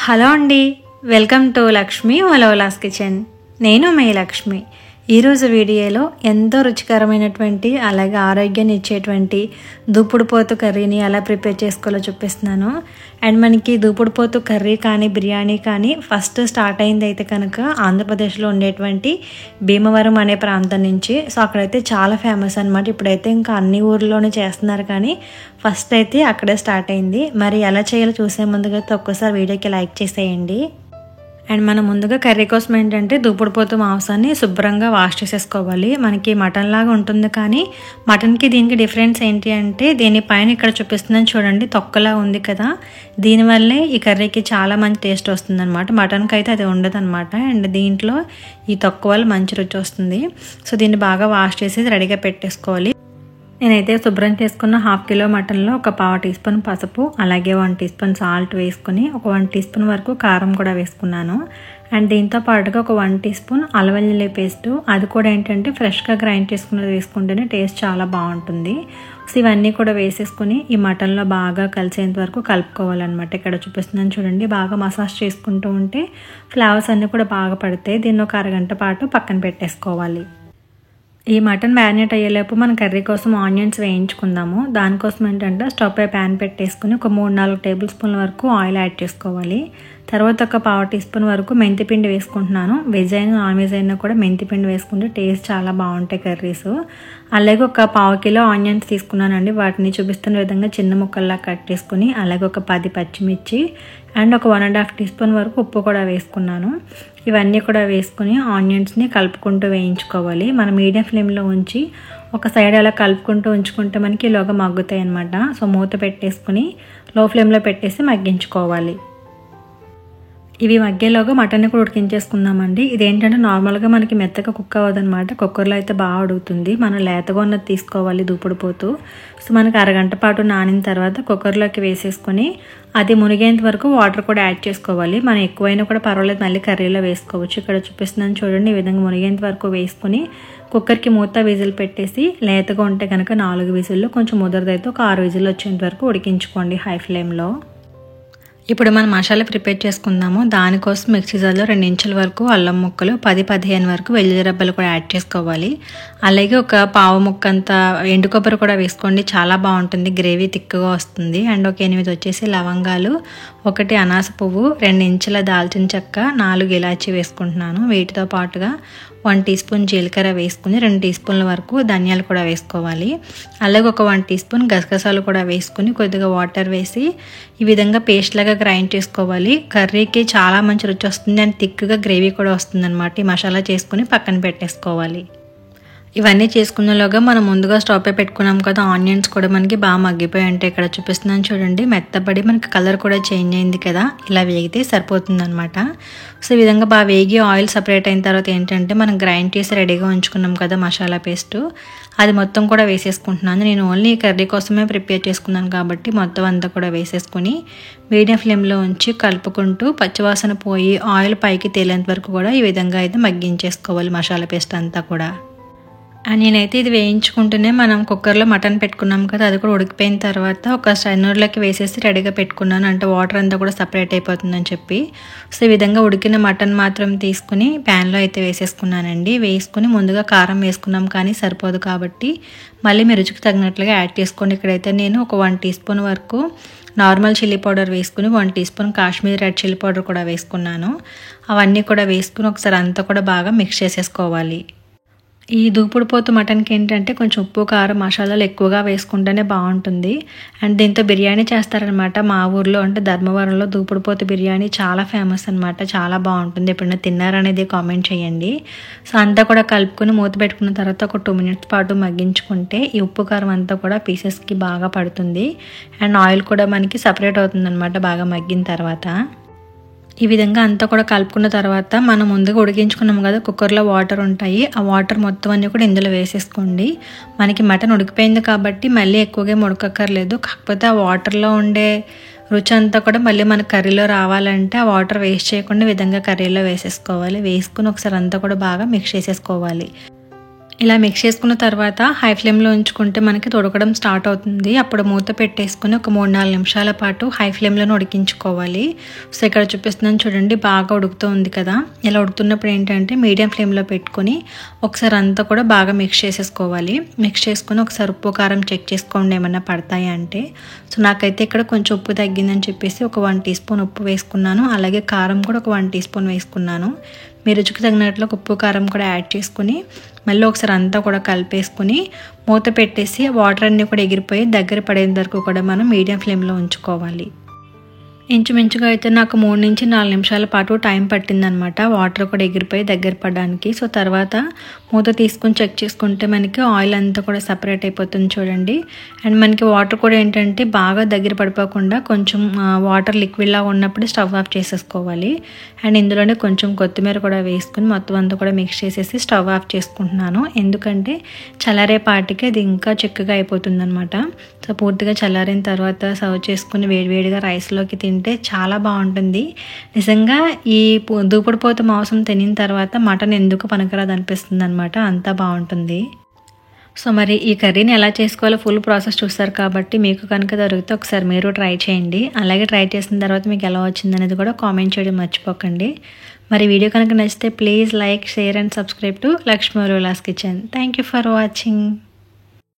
Hello అండి, welcome to Lakshmi వలోలాస్ kitchen. నేను మీ లక్ష్మి. ఈరోజు వీడియోలో ఎంతో రుచికరమైనటువంటి అలాగే ఆరోగ్యాన్ని ఇచ్చేటువంటి దూపుడుపోతు కర్రీని ఎలా ప్రిపేర్ చేసుకోవాలో చూపిస్తున్నాను. అండ్ మనకి దూపుడుపోతు కర్రీ కానీ బిర్యానీ కానీ ఫస్ట్ స్టార్ట్ అయింది అయితే కనుక ఆంధ్రప్రదేశ్లో ఉండేటువంటి భీమవరం అనే ప్రాంతం నుంచి. సో అక్కడైతే చాలా ఫేమస్ అనమాట. ఇప్పుడైతే ఇంకా అన్ని ఊర్లోనే చేస్తున్నారు కానీ ఫస్ట్ అయితే అక్కడే స్టార్ట్ అయింది. మరి ఎలా చేయాలో చూసే ముందుగా ఒక్కసారి వీడియోకి లైక్ చేసేయండి. అండ్ మనం ముందుగా కర్రీ కోసం ఏంటంటే దూపుడుపోతు మాంసాన్ని శుభ్రంగా వాష్ చేసేసుకోవాలి. మనకి మటన్ లాగా ఉంటుంది కానీ మటన్కి దీనికి డిఫరెన్స్ ఏంటి అంటే దీనిపైన ఇక్కడ చూపిస్తుందని చూడండి, తొక్కలా ఉంది కదా, దీనివల్లే ఈ కర్రీకి చాలా మంచి టేస్ట్ వస్తుంది అనమాట. మటన్కి అయితే అది ఉండదు అనమాట. అండ్ దీంట్లో ఈ తొక్క వల్ల మంచి రుచి వస్తుంది. సో దీన్ని బాగా వాష్ చేసి రెడీగా పెట్టేసుకోవాలి. నేనైతే శుభ్రం చేసుకున్న 1/2 కిలో మటన్లో ఒక 1/2 టీ స్పూన్ పసుపు, అలాగే 1 టీ స్పూన్ సాల్ట్ వేసుకుని ఒక 1 టీ స్పూన్ వరకు కారం కూడా వేసుకున్నాను. అండ్ దీంతో పాటుగా ఒక 1 టీ స్పూన్ అల్లం వెల్లుల్లి పేస్టు, అది కూడా ఏంటంటే ఫ్రెష్గా గ్రైండ్ చేసుకున్నది వేసుకుంటేనే టేస్ట్ చాలా బాగుంటుంది. సో ఇవన్నీ కూడా వేసేసుకుని ఈ మటన్లో బాగా కలిసేంత వరకు కలుపుకోవాలన్నమాట. ఇక్కడ చూపిస్తున్నాను చూడండి, బాగా మసాజ్ చేసుకుంటూ ఉంటే ఫ్లేవర్స్ అన్నీ కూడా బాగా పడతాయి. దీన్ని ఒక అరగంట పాటు పక్కన పెట్టేసుకోవాలి. ఈ మటన్ మ్యారినేట్ అయ్యేలోపు మన కర్రీ కోసం ఆనియన్స్ వేయించుకుందాము. దానికోసం ఏంటంటే స్టవ్ పై ప్యాన్ పెట్టేసుకుని ఒక 3-4 టేబుల్ స్పూన్ల వరకు ఆయిల్ యాడ్ చేసుకోవాలి. తర్వాత ఒక 1/2 టీ స్పూన్ వరకు మెంతిపిండి వేసుకుంటున్నాను. వెజ్ అయినా నాన్ వెజ్ అయినా కూడా మెంతిపిండి వేసుకుంటే టేస్ట్ చాలా బాగుంటాయి కర్రీస్. అలాగే ఒక 1/2 కిలో ఆనియన్స్ తీసుకున్నానండి. వాటిని చూపిస్తున్న విధంగా చిన్న ముక్కల్లా కట్ చేసుకుని అలాగే ఒక 10 పచ్చిమిర్చి అండ్ ఒక 1.5 టీ స్పూన్ వరకు ఉప్పు కూడా వేసుకున్నాను. ఇవన్నీ కూడా వేసుకుని ఆనియన్స్ని కలుపుకుంటూ వేయించుకోవాలి. మనం మీడియం ఫ్లేమ్లో ఉంచి ఒక సైడ్ అలా కలుపుకుంటూ ఉంచుకుంటే మనకి ఇలాగా మగ్గుతాయి అన్నమాట. సో మూత పెట్టేసుకుని లో ఫ్లేమ్లో పెట్టేసి మగ్గించుకోవాలి. ఇవి మగ్గేలోగా మటన్ని కూడా ఉడికించేసుకుందామండి. ఇదేంటంటే నార్మల్గా మనకి మెత్తగా కుక్ అవ్వదనమాట. కుక్కర్లో అయితే బాగా ఉడుకుతుంది. మనం లేతగా ఉన్నది తీసుకోవాలి దూపుడుపోతూ. సో మనకి అరగంట పాటు నానిన తర్వాత కుక్కర్లోకి వేసేసుకొని అది మునిగేంత వరకు వాటర్ కూడా యాడ్ చేసుకోవాలి. మనం ఎక్కువైనా కూడా పర్వాలేదు, మళ్ళీ కర్రీలో వేసుకోవచ్చు. ఇక్కడ చూపిస్తున్నాను చూడండి, ఈ విధంగా మునిగేంత వరకు వేసుకుని కుక్కర్కి మూత విజిల్ పెట్టేసి లేతగా ఉంటే కనుక 4 విజిల్లు, కొంచెం ముదరదైతే ఒక 6 విజిల్లు వచ్చేంత వరకు ఉడికించుకోండి హై ఫ్లేమ్లో. ఇప్పుడు మనం మసాలా ప్రిపేర్ చేసుకుందాము. దానికోసం మిక్సీ జార్లో 2 ఇంచుల వరకు అల్లం ముక్కలు, 10-15 వరకు వెల్లుల్లి రెబ్బలు కూడా యాడ్ చేసుకోవాలి. అలాగే ఒక పావు ముక్క అంత ఎండు కొబ్బరి కూడా వేసుకోండి, చాలా బాగుంటుంది, గ్రేవీ తిక్కుగా వస్తుంది. అండ్ ఒక 8 వచ్చేసి లవంగాలు, 1 అనాస పువ్వు, 2 ఇంచుల దాల్చిన చెక్క, 4 ఇలాచీ వేసుకుంటున్నాను. వీటితో పాటుగా 1 టీ స్పూన్ జీలకర్ర వేసుకుని 2 టీ స్పూన్ల వరకు ధనియాలు కూడా వేసుకోవాలి. అలాగే ఒక 1 టీ స్పూన్ గసగసాలు కూడా వేసుకుని కొద్దిగా వాటర్ వేసి ఈ విధంగా పేస్ట్ లాగా గ్రైండ్ చేసుకోవాలి. కర్రీకి చాలా మంచి రుచి వస్తుంది అండ్ థిక్గా గ్రేవీ కూడా వస్తుంది అనమాట. ఈ మసాలా చేసుకుని పక్కన పెట్టేసుకోవాలి. ఇవన్నీ చేసుకునేలోగా మనం ముందుగా స్టవ్ పై పెట్టుకున్నాం కదా, ఆనియన్స్ కూడా మనకి బాగా మగ్గిపోయి ఉంటాయి. ఇక్కడ చూపిస్తున్నాను చూడండి, మెత్తబడి మనకి కలర్ కూడా చేంజ్ అయింది కదా, ఇలా వేగితే సరిపోతుంది అనమాట. సో ఈ విధంగా బాగా వేగి ఆయిల్ సపరేట్ అయిన తర్వాత ఏంటంటే మనం గ్రైండ్ చేసి రెడీగా ఉంచుకున్నాం కదా మసాలా పేస్ట్, అది మొత్తం కూడా వేసేసుకుంటున్నాను. నేను ఓన్లీ కర్రీ కోసమే ప్రిపేర్ చేసుకున్నాను కాబట్టి మొత్తం అంతా కూడా వేసేసుకుని మీడియం ఫ్లేమ్లో ఉంచి కలుపుకుంటూ పచ్చివాసన పోయి ఆయిల్ పైకి తేలేంత వరకు కూడా ఈ విధంగా అయితే మగ్గించేసుకోవాలి మసాలా పేస్ట్ అంతా కూడా. అండ్ నేనైతే ఇది వేయించుకుంటూనే మనం కుక్కర్లో మటన్ పెట్టుకున్నాం కదా, అది కూడా ఉడికిపోయిన తర్వాత ఒక స్ట్రైనర్లోకి వేసేసి రెడీగా పెట్టుకున్నాను. అంటే వాటర్ అంతా కూడా సపరేట్ అయిపోతుందని చెప్పి. సో ఈ విధంగా ఉడికిన మటన్ మాత్రం తీసుకుని ప్యాన్లో అయితే వేసేసుకున్నానండి. వేసుకుని ముందుగా కారం వేసుకున్నాం కానీ సరిపోదు కాబట్టి మళ్ళీ మీ రుచికి తగినట్లుగా యాడ్ చేసుకోండి. ఇక్కడైతే నేను ఒక 1 టీ స్పూన్ వరకు నార్మల్ చిల్లీ పౌడర్ వేసుకుని 1 teaspoon Kashmir red chilli powder కూడా వేసుకున్నాను. అవన్నీ కూడా వేసుకుని ఒకసారి అంతా కూడా బాగా మిక్స్ చేసేసుకోవాలి. ఈ దూపుడుపోతు మటన్కి ఏంటంటే కొంచెం ఉప్పు కారం మసాలాలు ఎక్కువగా వేసుకుంటేనే బాగుంటుంది. అండ్ దీంతో బిర్యానీ చేస్తారనమాట. మా ఊర్లో అంటే ధర్మవరంలో దూపుడుపోతు బిర్యానీ చాలా ఫేమస్ అనమాట, చాలా బాగుంటుంది. ఎప్పుడైనా తిన్నారనేది కామెంట్ చేయండి. సో అంతా కూడా కలుపుకొని మూత పెట్టుకున్న తర్వాత ఒక 2 మినిట్స్ పాటు మగ్గించుకుంటే ఈ ఉప్పు కారం అంతా కూడా పీసెస్కి బాగా పడుతుంది. అండ్ ఆయిల్ కూడా మనకి సపరేట్ అవుతుంది అనమాట బాగా మగ్గిన తర్వాత. ఈ విధంగా అంతా కూడా కలుపుకున్న తర్వాత మనం ముందుగా ఉడికించుకున్నాం కదా కుక్కర్లో వాటర్ ఉంటాయి, ఆ వాటర్ మొత్తం అన్నీ కూడా ఇందులో వేసేసుకోండి. మనకి మటన్ ఉడికిపోయింది కాబట్టి మళ్ళీ ఎక్కువగా ఉడకక్కర్లేదు. కాకపోతే ఆ వాటర్లో ఉండే రుచి అంతా కూడా మళ్ళీ మన కర్రీలో రావాలంటే ఆ వాటర్ వేస్ట్ చేయకుండా విధంగా కర్రీలో వేసేసుకోవాలి. వేసుకుని ఒకసారి అంతా కూడా బాగా మిక్స్ చేసేసుకోవాలి. ఇలా మిక్స్ చేసుకున్న తర్వాత హై ఫ్లేమ్లో ఉంచుకుంటే మనకి ఉడకడం స్టార్ట్ అవుతుంది. అప్పుడు మూత పెట్టేసుకుని ఒక 3-4 నిమిషాల పాటు హై ఫ్లేమ్లోనే ఉడికించుకోవాలి. సో ఇక్కడ చూపిస్తున్నాను చూడండి, బాగా ఉడుకుతూ ఉంది కదా. ఇలా ఉడుకుతున్నప్పుడు ఏంటంటే మీడియం ఫ్లేమ్లో పెట్టుకొని ఒకసారి అంతా కూడా బాగా మిక్స్ చేసేసుకోవాలి. మిక్స్ చేసుకుని ఒకసారి ఉప్పు కారం చెక్ చేసుకోండి ఏమన్నా పడతాయా అంటే. సో నాకైతే ఇక్కడ కొంచెం ఉప్పు తగ్గిందని చెప్పేసి ఒక 1 టీ స్పూన్ ఉప్పు వేసుకున్నాను. అలాగే కారం కూడా ఒక 1 టీ స్పూన్ వేసుకున్నాను. మీ రుచికి తగినట్లు ఉప్పు కారం కూడా యాడ్ చేసుకుని మళ్ళీ ఒకసారి అంతా కూడా కలిపేసుకుని మూత పెట్టేసి వాటర్ అన్నీ కూడా ఎగిరిపోయి దగ్గర పడేంత వరకు కూడా మనం మీడియం ఫ్లేమ్లో ఉంచుకోవాలి. ఇంచుమించుగా అయితే నాకు 3-4 నిమిషాల పాటు టైం పట్టిందనమాట వాటర్ కూడా ఎగిరిపోయి దగ్గర పడడానికి. సో తర్వాత మూత తీసుకొని చెక్ చేసుకుంటే మనకి ఆయిల్ అంతా కూడా సపరేట్ అయిపోతుంది చూడండి. అండ్ మనకి వాటర్ కూడా ఏంటంటే బాగా దగ్గర పడిపోకుండా కొంచెం వాటర్ లిక్విడ్లా ఉన్నప్పుడు స్టవ్ ఆఫ్ చేసేసుకోవాలి. అండ్ ఇందులోనే కొంచెం కొత్తిమీర కూడా వేసుకుని మొత్తం అంతా కూడా మిక్స్ చేసేసి స్టవ్ ఆఫ్ చేసుకుంటున్నాను. ఎందుకంటే చల్లారేపాటికి అది ఇంకా చిక్కగా అయిపోతుంది అనమాట. సో పూర్తిగా చల్లారిన తర్వాత సర్వ్ చేసుకుని వేడివేడిగా రైస్లోకి తింటే చాలా బాగుంటుంది. నిజంగా ఈ దూపుడు పోతు మాంసం తినిన తర్వాత మటన్ ఎందుకు పనికిరాదు అనిపిస్తుంది అనమాట, అంతా బాగుంటుంది. సో మరి ఈ కర్రీని ఎలా చేసుకోవాలో ఫుల్ ప్రాసెస్ చూస్తారు కాబట్టి మీకు కనుక దొరికితే ఒకసారి మీరు ట్రై చేయండి. అలాగే ట్రై చేసిన తర్వాత మీకు ఎలా వచ్చింది అనేది కూడా కామెంట్ చేయడం మర్చిపోకండి. మరి వీడియో కనుక నచ్చితే please like, share and subscribe to Lakshmi వలోలాస్ kitchen. Thank you for watching.